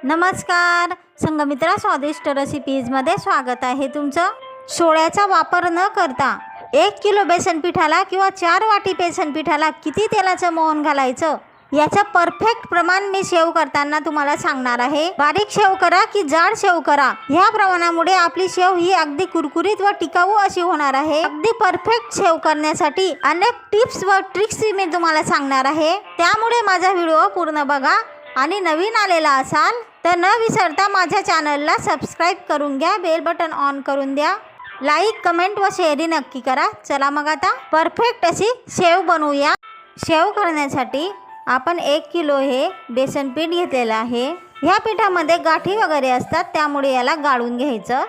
नमस्कार, संघमित्रा स्वादिष्ट रेसिपीजमध्ये स्वागत आहे तुमचं। सोड्याचा वापर न करता 1 किलो बेसन पिठाला किंवा 4 वाटी बेसन पिठाला किती तेलाचं मोहन घालायचं याचं परफेक्ट प्रमाण मी शेव करताना तुम्हाला सांगणार आहे। बारीक शेव करा की जाड शेव करा, ह्या प्रमाणामुळे आपली शेव ही अगदी कुरकुरीत व टिकाऊ अशी होणार आहे। अगदी परफेक्ट शेव करण्यासाठी अनेक टिप्स व ट्रिक्स मी तुम्हाला सांगणार आहे, त्यामुळे माझा व्हिडिओ पूर्ण बघा आणि नवीन आलेला असाल तर न विसरता माझ्या चॅनलला सबस्क्राइब करून घ्या, बेल बटन ऑन करून द्या, लाईक कमेंट व शेअरिंग नक्की करा। चला मग आता परफेक्ट अशी शेव बनवूया। शेव करण्यासाठी आपण 1 किलो हे बेसन पीठ घेतलेलं आहे। ह्या पिठामध्ये गाठी वगैरे असतात, त्यामुळे याला गाळून घ्यायचं।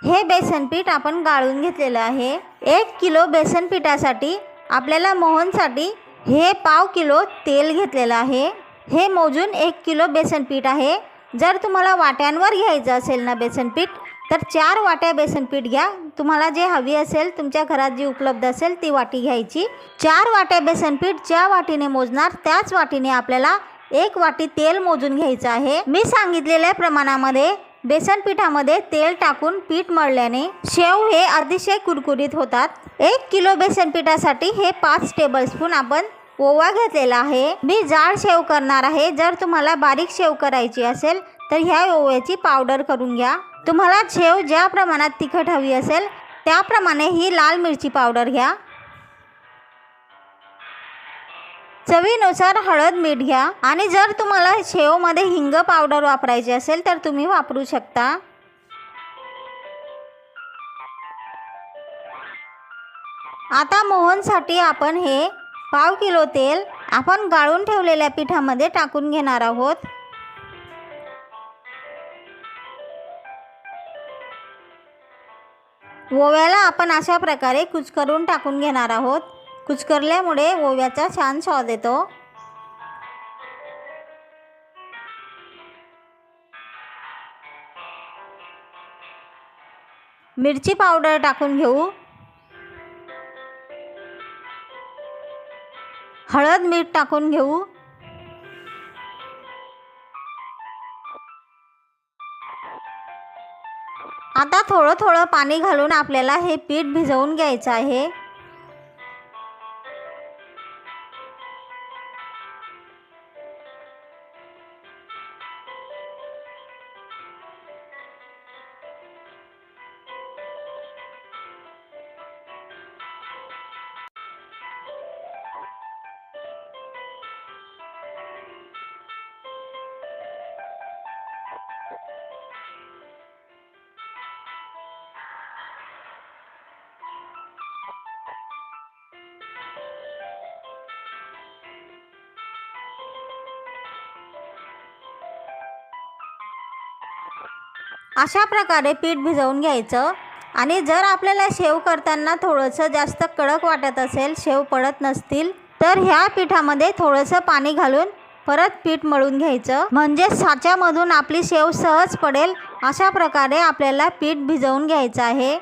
हे बेसन पीठ आपण गाळून घेतलेलं आहे। 1 किलो बेसन पिठासाठी आपल्याला मोहनसाठी हे पाव किलो तेल घेतलेलं आहे। हे मोजून 1 किलो बेसन पीठ आहे। जर तुम्हाला वाट्यांवर घ्यायचं असेल ना बेसन पीठ, तर 4 वाट्या बेसन पीठ घ्या। तुम्हाला जे हवी असेल, तुमच्या घरात जी उपलब्ध असेल ती वाटी घ्यायची। 4 वाट्या बेसन पीठ ज्या वाटीने मोजणार त्याच वाटीने आपल्याला 1 वाटी तेल मोजून घ्यायचं आहे। मी सांगितलेल्या प्रमाणामध्ये बेसन पिठामध्ये तेल टाकून पीठ मळल्याने शेव हे अतिशय कुरकुरीत होतात। 1 किलो बेसन पिठासाठी हे 5 टेबलस्पून आपण ओवा घेतलेला आहे। मी जाड शेव करणार आहे। जर तुम्हाला बारीक शेव करायची असेल तर ह्या ओव्याची पावडर करून घ्या। तुम्हाला शेव ज्या प्रमाणात तिखट हवी असेल त्याप्रमाणे ही लाल मिरची पावडर घ्या। चवीनुसार हळद मीठ घ्या आणि जर तुम्हाला शेवमध्ये हिंग पावडर वापरायची असेल तर तुम्ही वापरू शकता। आता मोहनसाठी आपण हे पाव किलो तेल आपण गाळून ठेवलेल्या पिठामध्ये टाकून घेणार आहोत। ओव्याला आपण अशा प्रकारे कुस्करून टाकून घेणार आहोत। कुस्करल्यामुळे ओव्याचा छान स्वाद येतो। मिरची पावडर टाकून घेऊ। हळद मीठ टाकून घेऊ। आता थोडं थोडं पाणी घालून आपल्याला हे पीठ भिजवून घ्यायचं आहे। अशा प्रकारे पीठ भिजवून घ्यायचं। आणि जर आपल्याला शेव करताना थोडंसं जास्त कडक वाटत असेल, शेव पडत नसतील, तर ह्या पिठामध्ये थोडंसं पाणी घालून परत पीठ मळून घ्यायचं, म्हणजे साच्यामधून आपली शेव सहज पडेल। अशा प्रकारे आपल्याला पीठ भिजवून घ्यायचं आहे।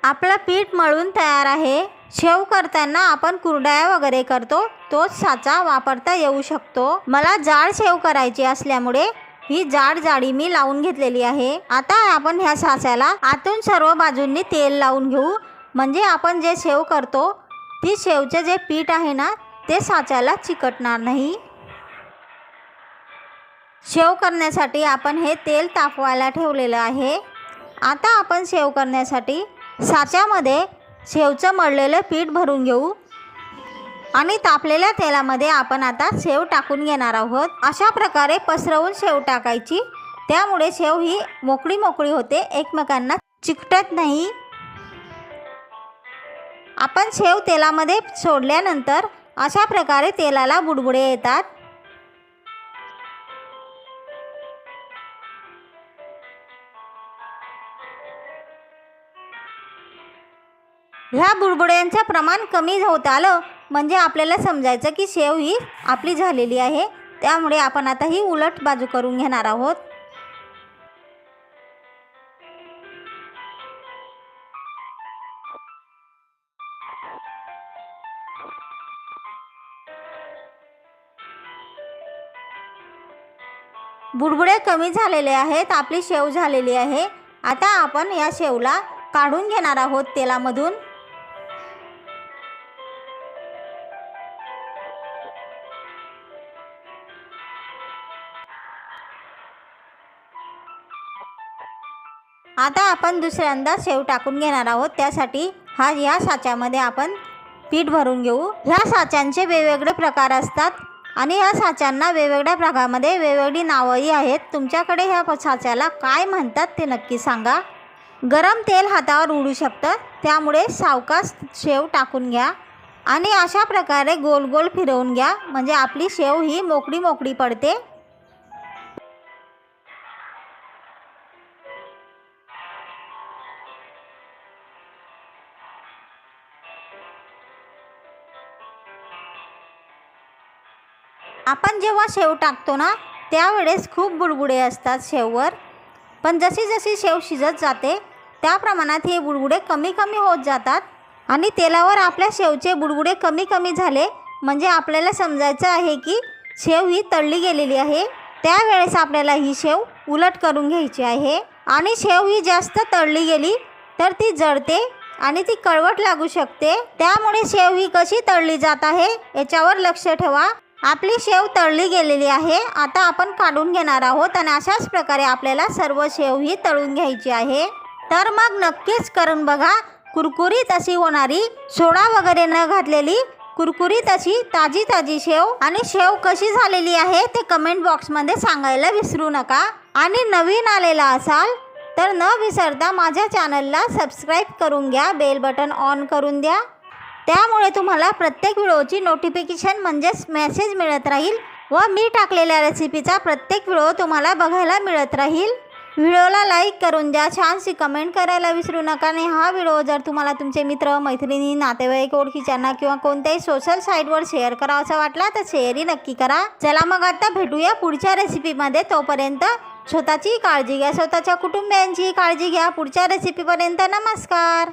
आपलं पीठ मळून तयार आहे। शेव करताना आपण कुरडया वगैरे करतो तोच साचा वापरता येऊ शकतो। मला जाड शेव करायची असल्यामुळे ही जाड जाळी मी लावून घेतलेली आहे। आता आपण ह्या साच्याला आतून सर्व बाजूंनी तेल लावून घेऊ, म्हणजे आपण जे शेव करतो ती शेवचे जे पीठ आहे ना ते साच्याला चिकटणार नाही। शेव करण्यासाठी आपण हे तेल तापवायला ठेवलेलं आहे। आता आपण शेव करण्यासाठी साच्यामध्ये शेवचं मळलेलं पीठ भरून घेऊ आणि तापलेल्या तेलामध्ये आपण आता शेव टाकून घेणार आहोत। अशा प्रकारे पसरवून शेव टाकायची, त्यामुळे शेव ही मोकळी मोकळी होते, एकमेकांना चिकटत नाही। आपण शेव तेलामध्ये सोडल्यानंतर अशा प्रकारे तेलाला बुडबुडे येतात। ह्या बुडबुड्यांचं प्रमाण कमी होत आलं म्हणजे आपल्याला समजायचं की शेव ही आपली झालेली आहे. त्यामुळे आपण आता ही उलट बाजू करून घेणार आहोत. बुडबुडे कमी झालेले आहेत. आपली शेव झालेली आहे. आता आपण या शेवला काढून घेणार आहोत तेलामधून. आता आपण दुसऱ्यांदा शेव टाकून घेणार आहोत. त्यासाठी या साच्यामध्ये आपण पीठ भरून घेऊ. ह्या साच्यांचे वेगवेगळे प्रकार असतात आणि ह्या साच्यांना वेगवेगळ्या प्रकारामध्ये वेगवेगळी नावंही आहेत. तुमच्याकडे ह्या साच्याला काय म्हणतात ते नक्की सांगा. गरम तेल हातावर उडू शकतं, त्यामुळे सावकाश शेव टाकून घ्या आणि अशा प्रकारे गोल गोल फिरवून घ्या म्हणजे आपली शेव ही मोकळी मोकळी पडते. आपण जेव्हा शेव टाकतो ना त्यावेळेस खूप बुडबुडे असतात शेववर, पण जशी जशी शेव शिजत जाते त्या प्रमाणात हे बुडबुडे कमी कमी होत जातात आणि तेलावर आपल्या शेवचे बुडबुडे कमी कमी झाले म्हणजे आपल्याला समजायचं आहे की शेव ही तळली गेलेली आहे. त्यावेळेस आपल्याला ही शेव उलट करून घ्यायची आहे आणि शेव ही जास्त तळली गेली तर ती जळते आणि ती कळवट लागू शकते. त्यामुळे शेव ही कशी तळली जात आहे याच्यावर लक्ष ठेवा. आपली शेव तळली गेलेली आहे. आता आपण काढून घेणार आहोत आणि अशाच प्रकारे आपल्याला सर्व शेव ही तळून घ्यायची आहे. तर मग नक्कीच करून बघा. कुरकुरीत अशी होणारी, सोडा वगैरे न घातलेली कुरकुरीत अशी ताजी ताजी शेव. आणि शेव कशी झालेली आहे ते कमेंट बॉक्समध्ये सांगायला विसरू नका. आणि नवीन आलेला असाल तर न विसरता माझ्या चॅनलला सबस्क्राईब करून घ्या, बेल बटन ऑन करून द्या. त्यामुळे तुम्हाला प्रत्येक व्हिडिओची नोटिफिकेशन म्हणजेच मेसेज मिळत राहील व मी टाकलेल्या रेसिपीचा प्रत्येक व्हिडिओ तुम्हाला बघायला मिळत राहील. व्हिडिओला लाईक करून द्या, छानशी कमेंट करायला विसरू नका. आणि हा व्हिडिओ जर तुम्हाला तुमचे मित्र मैत्रिणी नातेवाईक ओळखीच्यांना किंवा कोणत्याही सोशल साईटवर शेअर करावासा वाटला तर शेअरही नक्की करा. चला मग आता भेटूया पुढच्या रेसिपीमध्ये. तोपर्यंत स्वतःची काळजी घ्या, स्वतःच्या कुटुंबियांची काळजी घ्या. पुढच्या रेसिपीपर्यंत नमस्कार.